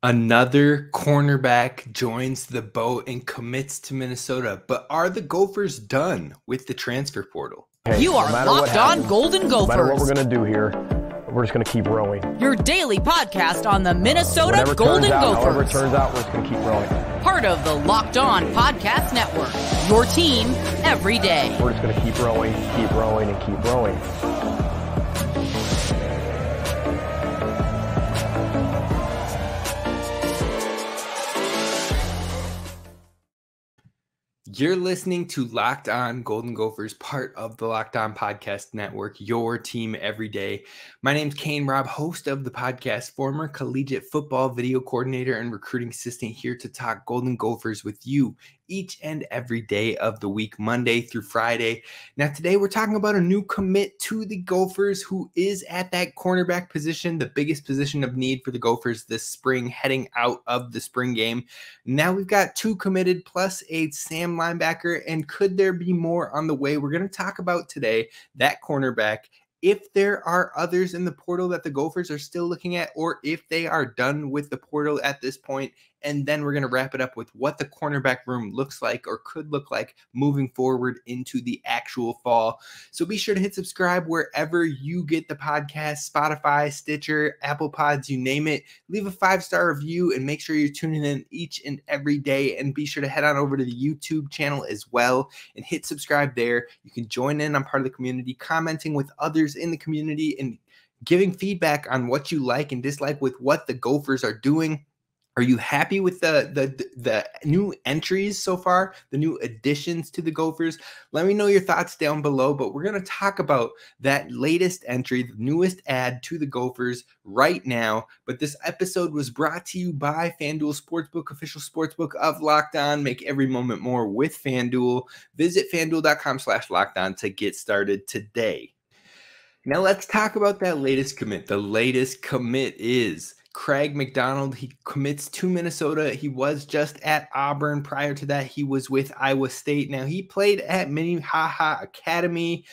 Another cornerback joins the boat and commits to Minnesota. But are the Gophers done with the transfer portal? Hey, You are Locked On Golden No matter what Gophers, we're going to do here, we're just going to keep rowing. your daily podcast on the Minnesota Whatever Golden However it Gophers. turns out, we're just going to keep rowing. Part of the Locked On Podcast Network, your team every day. We're just going to keep rowing, and keep rowing. You're listening to Locked On Golden Gophers, part of the Locked On Podcast Network, your team every day. My name's Kane Rob, host of the podcast, former collegiate football video coordinator and recruiting assistant, here to talk Golden Gophers with you each and every day of the week, Monday through Friday. Now, today we're talking about a new commit to the Gophers who is at that cornerback position, the biggest position of need for the Gophers this spring, heading out of the spring game. Now we've got two committed plus a Sam linebacker, and could there be more on the way? We're going to talk about today that cornerback, if there are others in the portal that the Gophers are still looking at, or if they are done with the portal at this point. And then we're going to wrap it up with what the cornerback room looks like or could look like moving forward into the actual fall. So be sure to hit subscribe wherever you get the podcast, Spotify, Stitcher, Apple Pods, you name it. Leave a 5-star review and make sure you're tuning in each and every day. And be sure to head on over to the YouTube channel as well and hit subscribe there. You can join in on part of the community, commenting with others in the community and giving feedback on what you like and dislike with what the Gophers are doing. Are you happy with the new entries so far, the new additions to the Gophers? Let me know your thoughts down below, but we're going to talk about that latest entry, the newest add to the Gophers right now. But this episode was brought to you by FanDuel Sportsbook, official sportsbook of Locked On. Make every moment more with FanDuel. Visit FanDuel.com/LockedOn to get started today. Now let's talk about that latest commit. The latest commit is Craig McDonald. He commits to Minnesota. He was just at Auburn. Prior to that, he was with Iowa State. Now, he played at Minnehaha Academy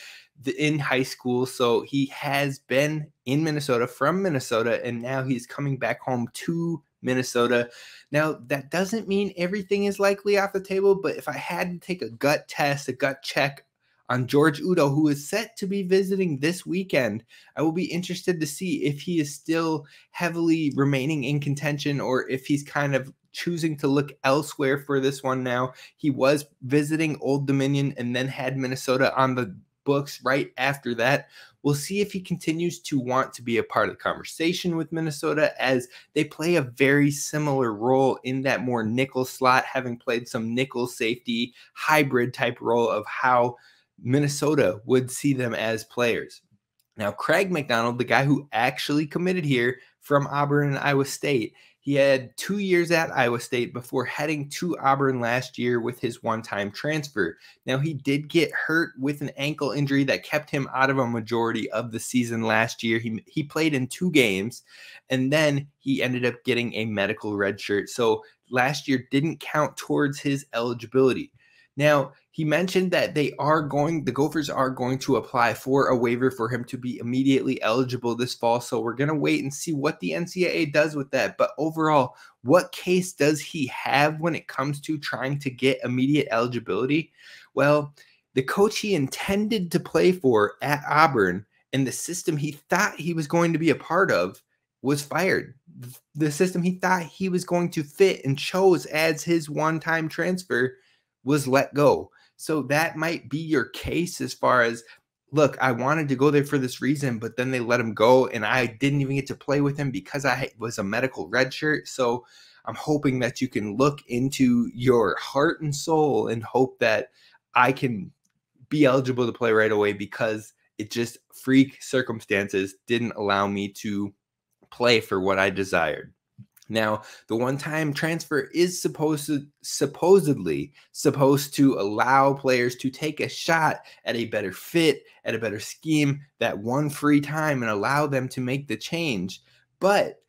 in high school, so he has been in Minnesota, from Minnesota, and now he's coming back home to Minnesota. Now, that doesn't mean everything is likely off the table, but if I had to take a gut test, a gut check on George Udo, who is set to be visiting this weekend, I will be interested to see if he is still heavily remaining in contention or if he's kind of choosing to look elsewhere for this one now. He was visiting Old Dominion and then had Minnesota on the books right after that. We'll see if he continues to want to be a part of the conversation with Minnesota, as they play a very similar role in that more nickel slot, having played some nickel safety hybrid type role of how Minnesota would see them as players. Now, Craig McDonald, the guy who actually committed here from Auburn and Iowa State, he had 2 years at Iowa State before heading to Auburn last year with his one-time transfer. Now, he did get hurt with an ankle injury that kept him out of a majority of the season last year. He played in 2 games, and then he ended up getting a medical red shirt. So last year didn't count towards his eligibility. Now, he mentioned that the Gophers are going to apply for a waiver for him to be immediately eligible this fall. So we're going to wait and see what the NCAA does with that. But overall, what case does he have when it comes to trying to get immediate eligibility? Well, the coach he intended to play for at Auburn and the system he thought he was going to be a part of was fired. The system he thought he was going to fit and chose as his one-time transfer was let go. So that might be your case as far as, look, I wanted to go there for this reason, but then they let him go and I didn't even get to play with him because I was a medical redshirt. So I'm hoping that you can look into your heart and soul and hope that I can be eligible to play right away, because it just freak circumstances didn't allow me to play for what I desired. Now, the one-time transfer is supposedly supposed to allow players to take a shot at a better fit, at a better scheme, that one free time, and allow them to make the change. But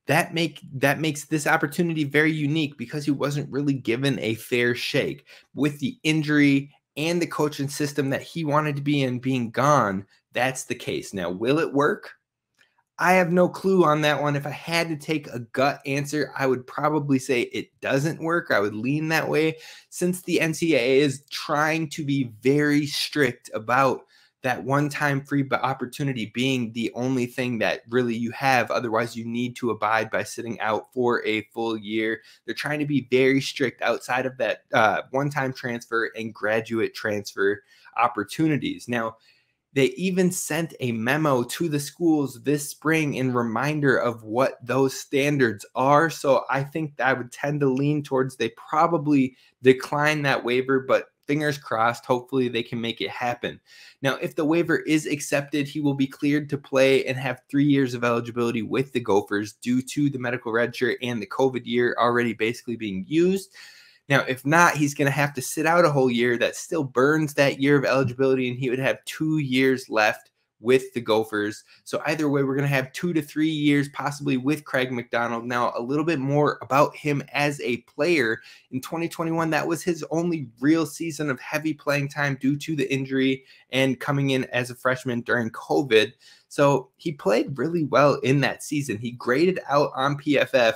that makes this opportunity very unique, because he wasn't really given a fair shake. With the injury and the coaching system that he wanted to be in being gone, that's the case. Now, will it work? I have no clue on that one. If I had to take a gut answer, I would probably say it doesn't work. I would lean that way since the NCAA is trying to be very strict about that one-time free opportunity being the only thing that really you have. Otherwise, you need to abide by sitting out for a full year. They're trying to be very strict outside of that one-time transfer and graduate transfer opportunities. Now, they even sent a memo to the schools this spring in reminder of what those standards are. So I think I would tend to lean towards they probably decline that waiver, but fingers crossed, hopefully they can make it happen. Now, if the waiver is accepted, he will be cleared to play and have 3 years of eligibility with the Gophers due to the medical redshirt and the COVID year already basically being used. Now, if not, he's going to have to sit out a whole year. That still burns that year of eligibility, and he would have 2 years left with the Gophers. So either way, we're going to have 2 to 3 years possibly with Craig McDonald. Now, a little bit more about him as a player. In 2021, that was his only real season of heavy playing time due to the injury and coming in as a freshman during COVID. So he played really well in that season. He graded out on PFF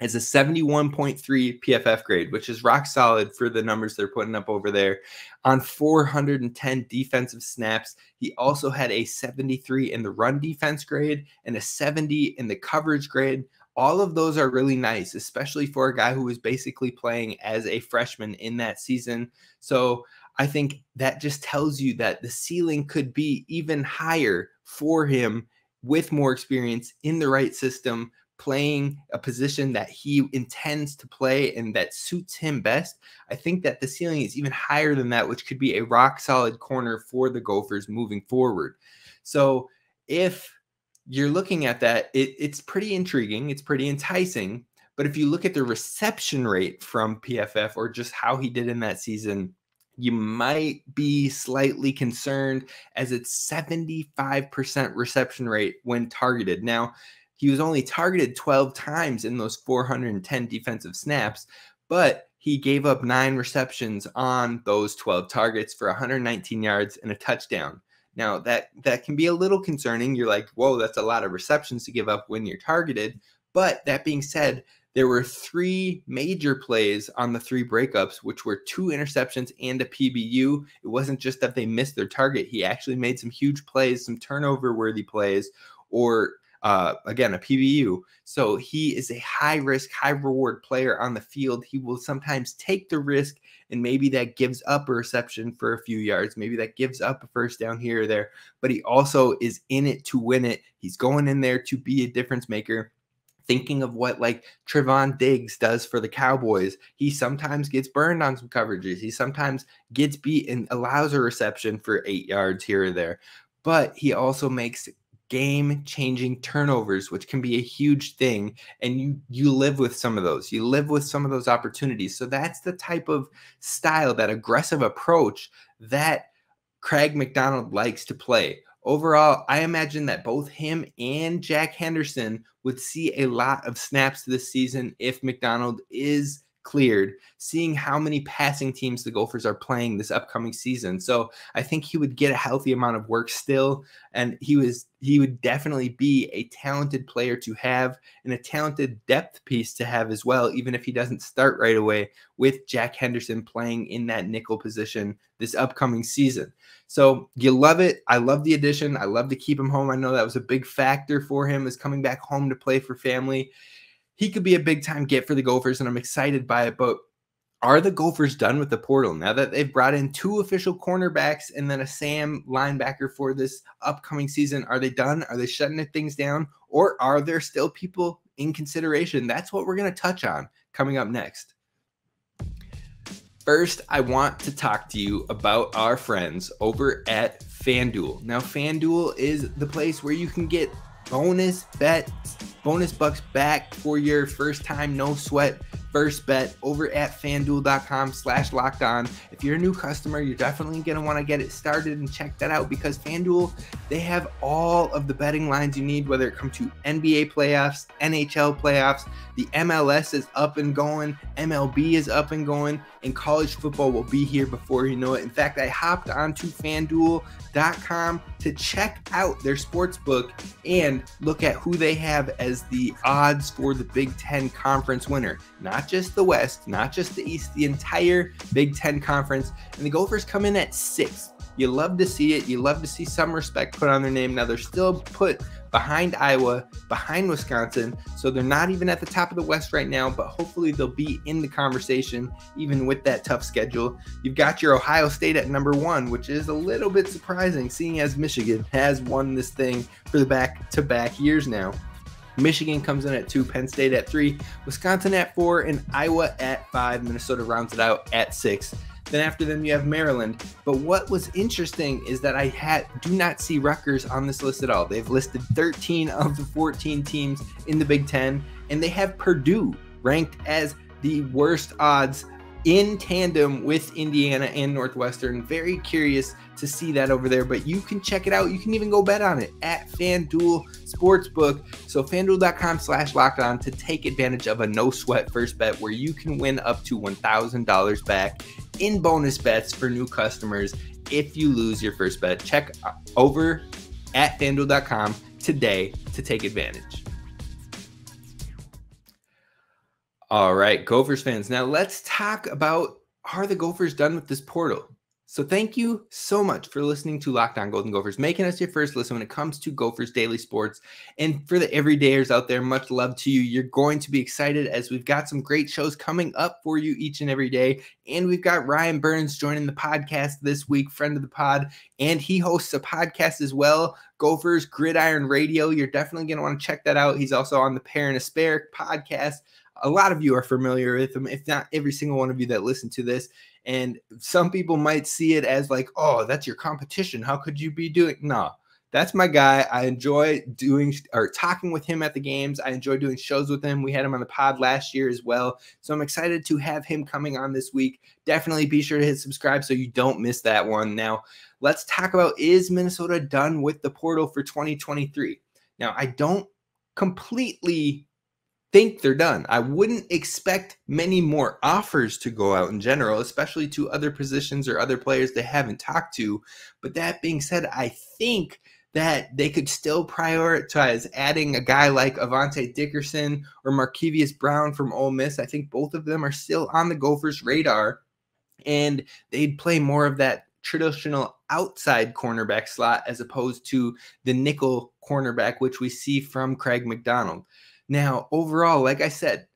as a 71.3 PFF grade, which is rock solid for the numbers they're putting up over there. On 410 defensive snaps, he also had a 73 in the run defense grade and a 70 in the coverage grade. All of those are really nice, especially for a guy who was basically playing as a freshman in that season. So I think that just tells you that the ceiling could be even higher for him with more experience in the right system, playing a position that he intends to play and that suits him best. I think that the ceiling is even higher than that, which could be a rock solid corner for the Gophers moving forward. So if you're looking at that, it's pretty intriguing. It's pretty enticing. But if you look at the reception rate from PFF or just how he did in that season, you might be slightly concerned as it's 75% reception rate when targeted. Now, he was only targeted 12 times in those 410 defensive snaps, but he gave up 9 receptions on those 12 targets for 119 yards and a touchdown. Now, that can be a little concerning. You're like, whoa, that's a lot of receptions to give up when you're targeted. But that being said, there were 3 major plays on the 3 breakups, which were 2 interceptions and a PBU. It wasn't just that they missed their target. He actually made some huge plays, some turnover-worthy plays, or again, a PBU. So he is a high risk, high reward player on the field. He will sometimes take the risk, and maybe that gives up a reception for a few yards. Maybe that gives up a first down here or there, but he also is in it to win it. He's going in there to be a difference maker. Thinking of what like Tre'Von Diggs does for the Cowboys, he sometimes gets burned on some coverages. He sometimes gets beat and allows a reception for 8 yards here or there, but he also makes game-changing turnovers, which can be a huge thing, and you live with some of those. You live with some of those opportunities. So that's the type of style, that aggressive approach that Craig McDonald likes to play. Overall, I imagine that both him and Jack Henderson would see a lot of snaps this season if McDonald is cleared, seeing how many passing teams the Gophers are playing this upcoming season. So I think he would get a healthy amount of work still, and he would definitely be a talented player to have and a talented depth piece to have as well, even if he doesn't start right away with Jack Henderson playing in that nickel position this upcoming season. So you love it. I love the addition. I love to keep him home. I know that was a big factor for him, is coming back home to play for family. He could be a big-time get for the Gophers, and I'm excited by it. But are the Gophers done with the portal now that they've brought in 2 official cornerbacks and then a Sam linebacker for this upcoming season? Are they done? Are they shutting things down? Or are there still people in consideration? That's what we're going to touch on coming up next. First, I want to talk to you about our friends over at FanDuel. Now, FanDuel is the place where you can get bonus bucks back for your first time, no sweat first bet over at fanduel.com/lockedon. If you're a new customer, you're definitely going to want to get it started and check that out, because FanDuel They have all of the betting lines you need, whether it comes to NBA playoffs, NHL playoffs, the MLS is up and going, MLB is up and going, and college football will be here before you know it. In fact, I hopped onto FanDuel.com to check out their sports book and look at who they have as the odds for the Big Ten Conference winner. Not just the West, not just the East, the entire Big Ten Conference. And the Gophers come in at 6th. You love to see it. You love to see some respect put on their name. Now, they're still put behind Iowa, behind Wisconsin, so they're not even at the top of the West right now, but hopefully they'll be in the conversation even with that tough schedule. You've got your Ohio State at number 1, which is a little bit surprising, seeing as Michigan has won this thing for the back-to-back years now. Michigan comes in at 2, Penn State at 3, Wisconsin at 4, and Iowa at 5. Minnesota rounds it out at 6. Then after them, you have Maryland. But what was interesting is that I do not see Rutgers on this list at all. They've listed 13 of the 14 teams in the Big Ten, and they have Purdue ranked as the worst odds in tandem with Indiana and Northwestern. Very curious to see that over there, but you can check it out. You can even go bet on it at FanDuel Sportsbook. So FanDuel.com/lockedon to take advantage of a no sweat first bet where you can win up to $1,000 back in bonus bets for new customers if you lose your first bet. Check over at FanDuel.com today to take advantage. All right, Gophers fans. Now let's talk about, are the Gophers done with this portal? So thank you so much for listening to Locked On Golden Gophers, making us your first listen when it comes to Gophers Daily Sports. And for the everydayers out there, much love to you. You're going to be excited as we've got some great shows coming up for you each and every day. And we've got Ryan Burns joining the podcast this week, friend of the pod, and he hosts a podcast as well, Gophers Gridiron Radio. You're definitely going to want to check that out. He's also on the Pair and a Spare podcast. A lot of you are familiar with him, if not every single one of you that listen to this. And some people might see it as like, oh, that's your competition. How could you be doing? No, that's my guy. I enjoy talking with him at the games. I enjoy doing shows with him. We had him on the pod last year as well. So I'm excited to have him coming on this week. Definitely be sure to hit subscribe so you don't miss that one. Now, let's talk about, is Minnesota done with the portal for 2023? Now, I don't completely think they're done. I wouldn't expect many more offers to go out in general, especially to other positions or other players they haven't talked to. But that being said, I think that they could still prioritize adding a guy like Avante Dickerson or Markevius Brown from Ole Miss. I think both of them are still on the Gophers' radar, and they'd play more of that traditional outside cornerback slot as opposed to the nickel cornerback, which we see from Craig McDonald. Now, overall, like I said,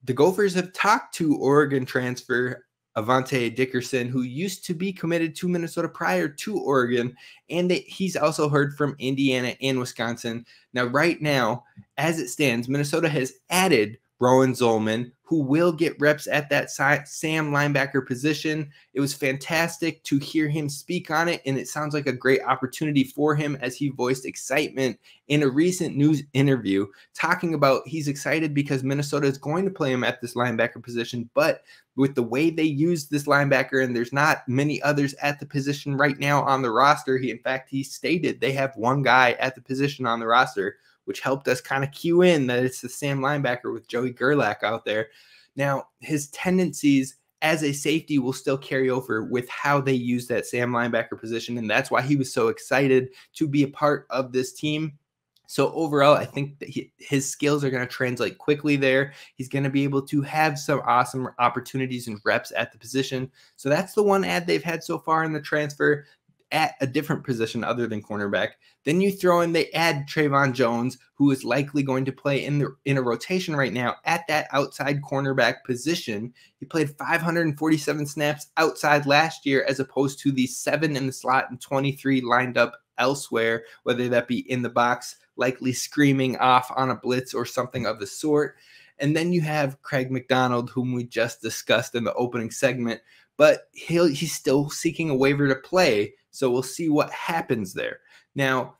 the Gophers have talked to Oregon transfer Avante Dickerson, who used to be committed to Minnesota prior to Oregon, and he's also heard from Indiana and Wisconsin. Now, right now, as it stands, Minnesota has added Rowan Zolman, who will get reps at that Sam linebacker position. It was fantastic to hear him speak on it, and it sounds like a great opportunity for him as he voiced excitement in a recent news interview, talking about he's excited because Minnesota is going to play him at this linebacker position, but with the way they use this linebacker, and there's not many others at the position right now on the roster. He stated they have one guy at the position on the roster, which helped us kind of cue in that it's the Sam linebacker with Joey Gerlach out there. Now, his tendencies as a safety will still carry over with how they use that Sam linebacker position, and that's why he was so excited to be a part of this team. So overall, I think that his skills are going to translate quickly there. He's going to be able to have some awesome opportunities and reps at the position. So that's the one ad they've had so far in the transfer at a different position other than cornerback. Then you throw in, they add Tre'Von Jones, who is likely going to play in a rotation right now at that outside cornerback position. He played 547 snaps outside last year as opposed to the 7 in the slot and 23 lined up elsewhere, whether that be in the box, likely screaming off on a blitz or something of the sort. And then you have Craig McDonald, whom we just discussed in the opening segment, but he's still seeking a waiver to play. So we'll see what happens there. Now,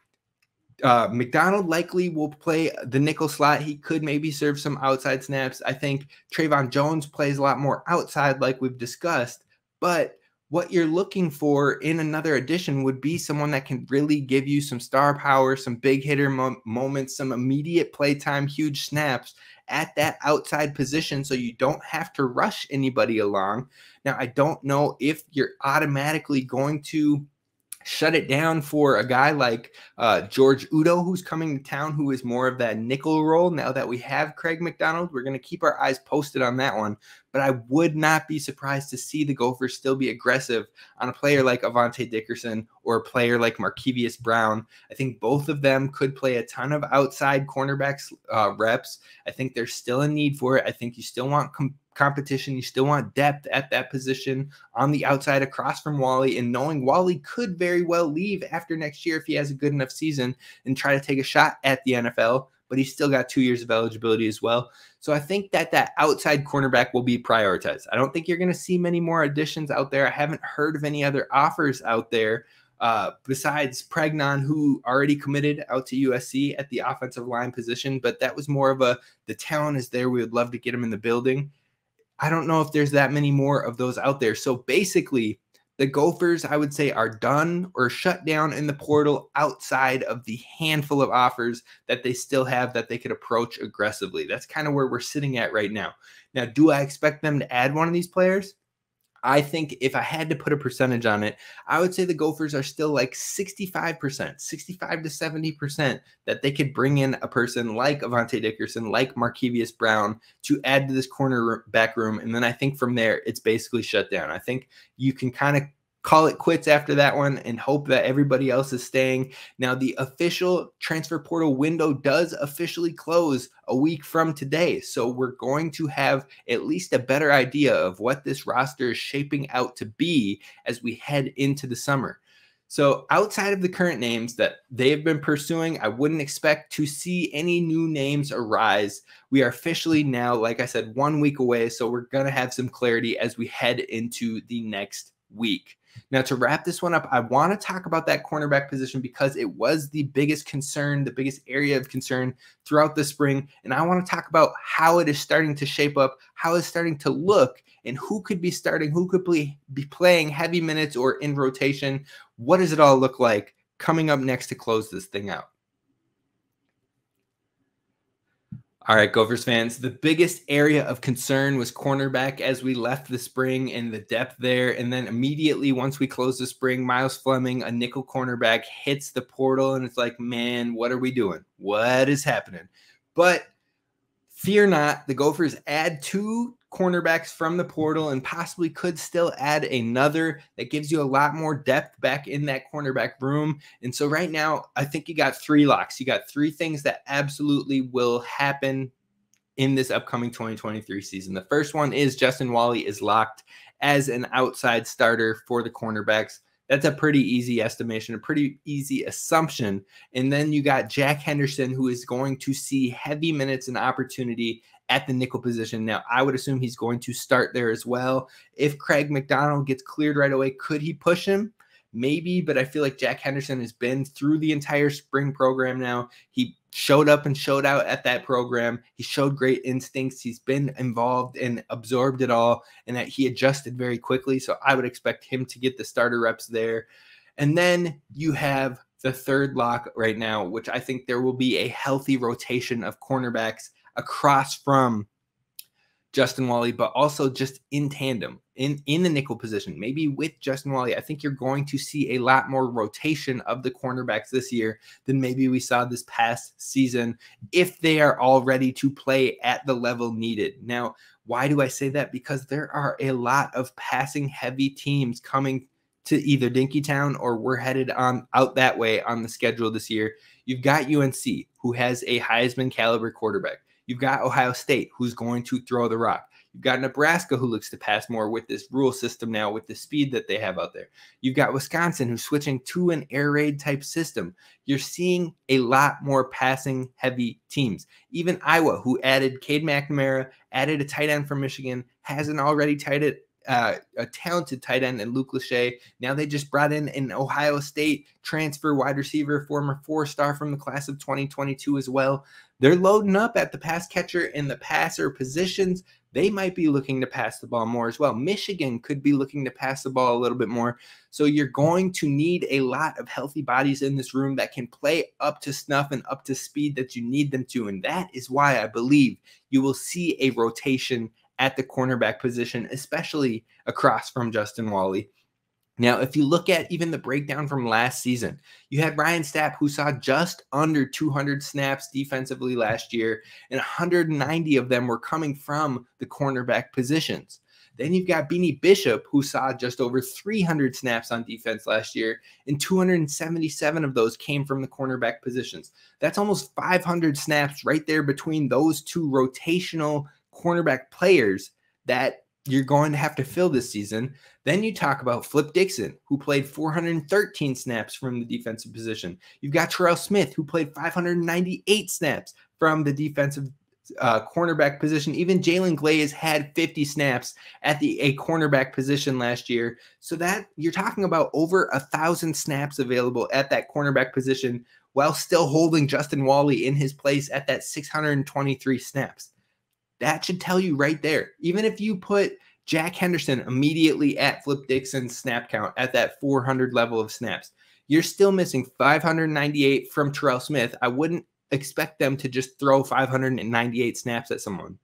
McDonald likely will play the nickel slot. He could maybe serve some outside snaps. I think Tre'Von Jones plays a lot more outside like we've discussed, but what you're looking for in another addition would be someone that can really give you some star power, some big hitter moments, some immediate play time, huge snaps at that outside position so you don't have to rush anybody along. Now, I don't know if you're automatically going to shut it down for a guy like George Udo, who's coming to town, who is more of that nickel role. Now that we have Craig McDonald, we're going to keep our eyes posted on that one. But I would not be surprised to see the Gophers still be aggressive on a player like Avante Dickerson or a player like Markevius Brown. I think both of them could play a ton of outside cornerbacks reps. I think there's still a need for it. I think you still want competition. You still want depth at that position on the outside across from Wally, and knowing Wally could very well leave after next year if he has a good enough season and try to take a shot at the NFL, but he's still got 2 years of eligibility as well. So I think that outside cornerback will be prioritized. I don't think you're going to see many more additions out there. I haven't heard of any other offers out there besides Pregnon, who already committed out to USC at the offensive line position, but that was more of the talent is there. We would love to get him in the building. I don't know if there's that many more of those out there. So basically, the Gophers, I would say, are done or shut down in the portal outside of the handful of offers that they still have that they could approach aggressively. That's kind of where we're sitting at right now. Now, do I expect them to add one of these players? I think if I had to put a percentage on it, I would say the Gophers are still like 65%, 65 to 70% that they could bring in a person like Avante Dickerson, like Markevius Brown to add to this cornerback room. And then I think from there, it's basically shut down. I think you can kind of call it quits after that one and hope that everybody else is staying. Now, the official transfer portal window does officially close a week from today. So we're going to have at least a better idea of what this roster is shaping out to be as we head into the summer. So outside of the current names that they have been pursuing, I wouldn't expect to see any new names arise. We are officially now, like I said, 1 week away. So we're going to have some clarity as we head into the next week. Now, to wrap this one up, I want to talk about that cornerback position because it was the biggest concern, the biggest area of concern throughout the spring. And I want to talk about how it is starting to shape up, how it's starting to look, and who could be starting, who could be playing heavy minutes or in rotation. What does it all look like coming up next to close this thing out? All right, Gophers fans, the biggest area of concern was cornerback as we left the spring and the depth there. And then immediately once we closed the spring, Miles Fleming, a nickel cornerback, hits the portal. And it's like, man, what are we doing? What is happening? But fear not, the Gophers add 2 cornerbacks from the portal and possibly could still add another that gives you a lot more depth back in that cornerback room. And so right now, I think you got 3 locks. You got 3 things that absolutely will happen in this upcoming 2023 season. The first one is Justin Wally is locked as an outside starter for the cornerbacks. That's a pretty easy estimation, a pretty easy assumption. And then you got Jack Henderson, who is going to see heavy minutes and opportunity at the nickel position. Now, I would assume he's going to start there as well. If Craig McDonald gets cleared right away, could he push him? Maybe, but I feel like Jack Henderson has been through the entire spring program now. He showed up and showed out at that program. He showed great instincts. He's been involved and absorbed it all, and that he adjusted very quickly. So I would expect him to get the starter reps there. And then you have the third lock right now, which I think there will be a healthy rotation of cornerbacks across from Justin Wally, but also just in tandem in the nickel position, maybe with Justin Wally. I think you're going to see a lot more rotation of the cornerbacks this year than maybe we saw this past season if they are all ready to play at the level needed. Now, why do I say that? Because there are a lot of passing heavy teams coming to either Dinkytown or we're headed on out that way on the schedule this year. You've got UNC, who has a Heisman caliber quarterback. You've got Ohio State, who's going to throw the rock. You've got Nebraska, who looks to pass more with this rule system now, with the speed that they have out there. You've got Wisconsin, who's switching to an air raid type system. You're seeing a lot more passing heavy teams. Even Iowa, who added Cade McNamara, added a tight end from Michigan, has an already a talented tight end in Luke Lachey. Now they just brought in an Ohio State transfer wide receiver, former 4-star from the class of 2022 as well. They're loading up at the pass catcher and the passer positions. they might be looking to pass the ball more as well. Michigan could be looking to pass the ball a little bit more. So you're going to need a lot of healthy bodies in this room that can play up to snuff and up to speed that you need them to. And that is why I believe you will see a rotation at the cornerback position, especially across from Justin Walley. Now, if you look at even the breakdown from last season, you had Ryan Stapp, who saw just under 200 snaps defensively last year, and 190 of them were coming from the cornerback positions. Then you've got Beanie Bishop, who saw just over 300 snaps on defense last year, and 277 of those came from the cornerback positions. That's almost 500 snaps right there between those two rotational cornerback players that you're going to have to fill this season. Then you talk about Flip Dixon, who played 413 snaps from the defensive position. You've got Terrell Smith, who played 598 snaps from the defensive cornerback position. Even Jalen Glaze had 50 snaps at a cornerback position last year. So that you're talking about over 1,000 snaps available at that cornerback position while still holding Justin Walley in his place at that 623 snaps. That should tell you right there. Even if you put Jack Henderson immediately at Flip Dixon's snap count at that 400 level of snaps, you're still missing 598 from Terrell Smith. I wouldn't expect them to just throw 598 snaps at someone.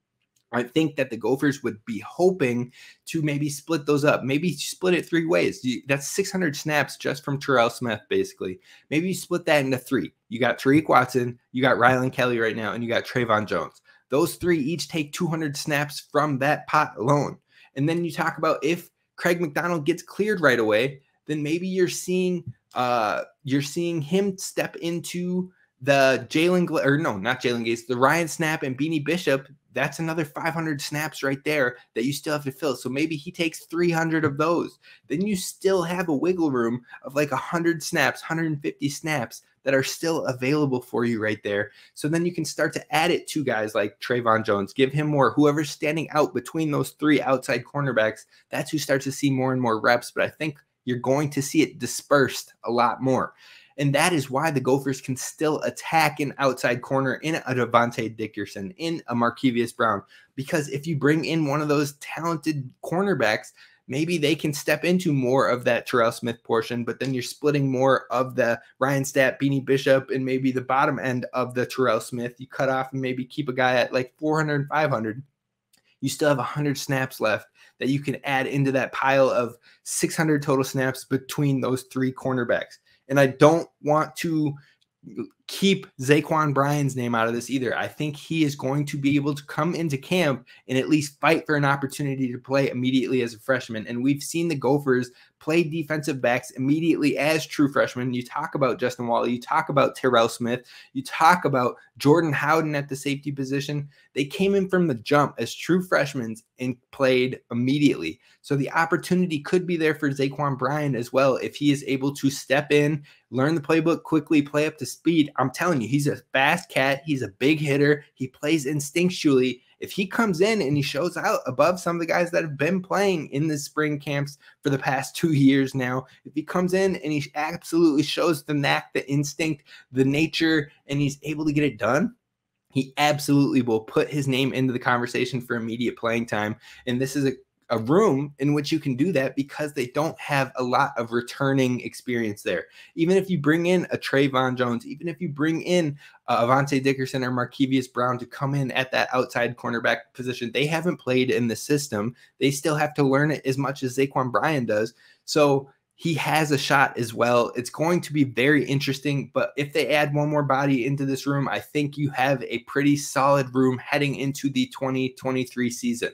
I think that the Gophers would be hoping to maybe split those up, maybe split it 3 ways. That's 600 snaps just from Terrell Smith, basically. Maybe you split that into 3. You got Tariq Watson, you got Rylan Kelly right now, and you got Tre'Von Jones. Those 3 each take 200 snaps from that pot alone. And then you talk about if Craig McDonald gets cleared right away, then maybe you're seeing him step into the the Ryan Snap and Beanie Bishop. That's another 500 snaps right there that you still have to fill. So maybe he takes 300 of those. Then you still have a wiggle room of like 100 snaps, 150 snaps that are still available for you right there. So then you can start to add it to guys like Tre'Von Jones, give him more, whoever's standing out between those 3 outside cornerbacks, that's who starts to see more and more reps. But I think you're going to see it dispersed a lot more. And that is why the Gophers can still attack an outside corner in a Devontae Dickerson, in a Markevious Brown, because if you bring in one of those talented cornerbacks, maybe they can step into more of that Terrell Smith portion, but then you're splitting more of the Ryan Stapp, Beanie Bishop, and maybe the bottom end of the Terrell Smith. You cut off and maybe keep a guy at like 400, 500. You still have 100 snaps left that you can add into that pile of 600 total snaps between those 3 cornerbacks. And I don't want to keep Zaquan Bryan's name out of this either. I think he is going to be able to come into camp and at least fight for an opportunity to play immediately as a freshman. And we've seen the Gophers play defensive backs immediately as true freshmen. You talk about Justin Walley, you talk about Terrell Smith, you talk about Jordan Howden at the safety position. They came in from the jump as true freshmen and played immediately. So the opportunity could be there for Zaquan Bryan as well if he is able to step in, learn the playbook quickly, play up to speed. I'm telling you, he's a fast cat. He's a big hitter. He plays instinctually. If he comes in and he shows out above some of the guys that have been playing in the spring camps for the past 2 years now, if he comes in and he absolutely shows the knack, the instinct, the nature, and he's able to get it done, he absolutely will put his name into the conversation for immediate playing time. And this is a room in which you can do that because they don't have a lot of returning experience there. Even if you bring in a Tre'Von Jones, even if you bring in Avonte Dickerson or Markevious Brown to come in at that outside cornerback position, they haven't played in the system. They still have to learn it as much as Zaquan Bryan does. So he has a shot as well. It's going to be very interesting, but if they add one more body into this room, I think you have a pretty solid room heading into the 2023 season.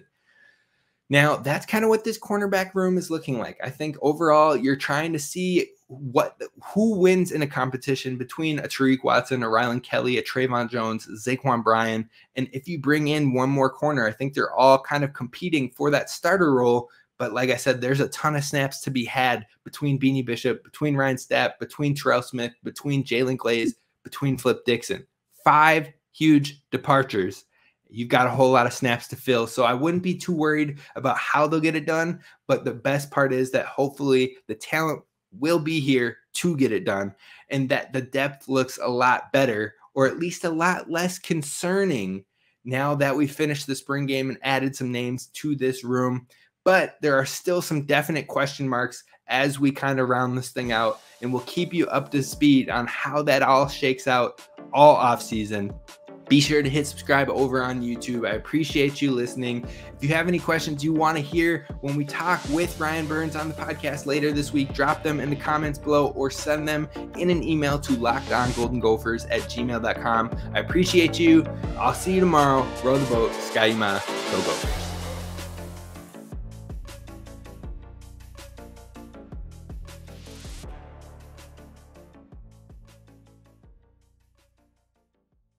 Now, that's kind of what this cornerback room is looking like. I think overall, you're trying to see who wins in a competition between a Tariq Watson, a Rylan Kelly, a Tre'Von Jones, Zaquan Bryan. And if you bring in one more corner, I think they're all kind of competing for that starter role. But like I said, there's a ton of snaps to be had between Beanie Bishop, between Ryan Stapp, between Terrell Smith, between Jalen Glaze, between Flip Dixon. 5 huge departures. You've got a whole lot of snaps to fill. So I wouldn't be too worried about how they'll get it done. But the best part is that hopefully the talent will be here to get it done, and that the depth looks a lot better, or at least a lot less concerning now that we finished the spring game and added some names to this room. But there are still some definite question marks as we kind of round this thing out, and we'll keep you up to speed on how that all shakes out all offseason. Be sure to hit subscribe over on YouTube. I appreciate you listening. If you have any questions you want to hear when we talk with Ryan Burns on the podcast later this week, drop them in the comments below or send them in an email to lockedongoldengopherss@gmail.com. I appreciate you. I'll see you tomorrow. Row the boat. Sky Ma. Go Gophers.